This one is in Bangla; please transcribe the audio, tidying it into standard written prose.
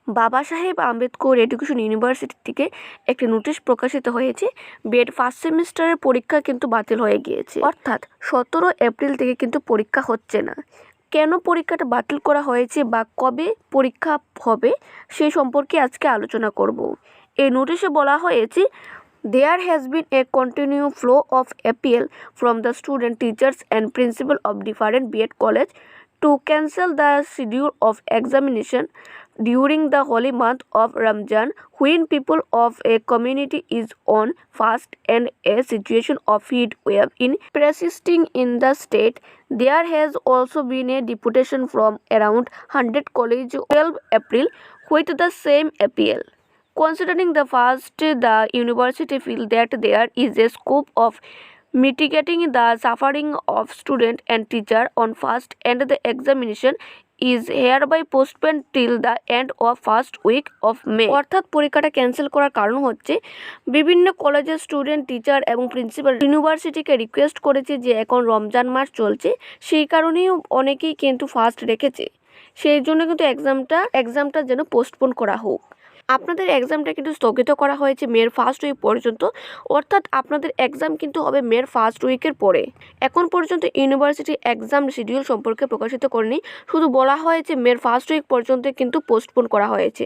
বাবা সাহেব আম্বেদকর এডুকেশন ইউনিভার্সিটি থেকে একটি নোটিশ প্রকাশিত হয়েছে। B.Ed ফার্স্ট সেমিস্টারের পরীক্ষা কিন্তু বাতিল হয়ে গিয়েছে, অর্থাৎ 17 এপ্রিল থেকে কিন্তু পরীক্ষা হচ্ছে না। কেন পরীক্ষাটা বাতিল করা হয়েছে বা কবে পরীক্ষা হবে সেই সম্পর্কে আজকে আলোচনা করব। এই নোটিশে বলা হয়েছে, There has been a continued flow of appeal from the student, teachers and principal of different B.Ed college to cancel the schedule of examination during the holy month of Ramzan, when people of a community is on fast and a situation of heat wave in persisting in the state. There has also been a deputation from around 100 colleges 12 April with the same appeal. Considering the fact, the university feels that there is a scope of mitigating the suffering of student and teacher on fast, and the examination is hereby postponed till the end of first week of May. অর্থাৎ পরীক্ষাটা ক্যান্সেল করার কারণ হচ্ছে বিভিন্ন কলেজের স্টুডেন্ট, টিচার এবং প্রিন্সিপাল ইউনিভার্সিটিকে রিকোয়েস্ট করেছে যে এখন রমজান মাস চলছে, সেই কারণেই অনেকেই কিন্তু ফাস্ট রেখেছে, সেই জন্য কিন্তু এক্সামটা যেন পোস্টপোন করা হোক। আপনাদের এক্সামটা কিন্তু স্থগিত করা হয়েছে মের ফার্স্ট উইক পর্যন্ত, অর্থাৎ আপনাদের এক্সাম কিন্তু হবে মের ফার্স্ট উইকের পরে। এখন পর্যন্ত ইউনিভার্সিটি এক্সাম শিডিউল সম্পর্কে প্রকাশিত করেনি, শুধু বলা হয়েছে মের ফার্স্ট উইক পর্যন্ত কিন্তু পোস্টপোন করা হয়েছে।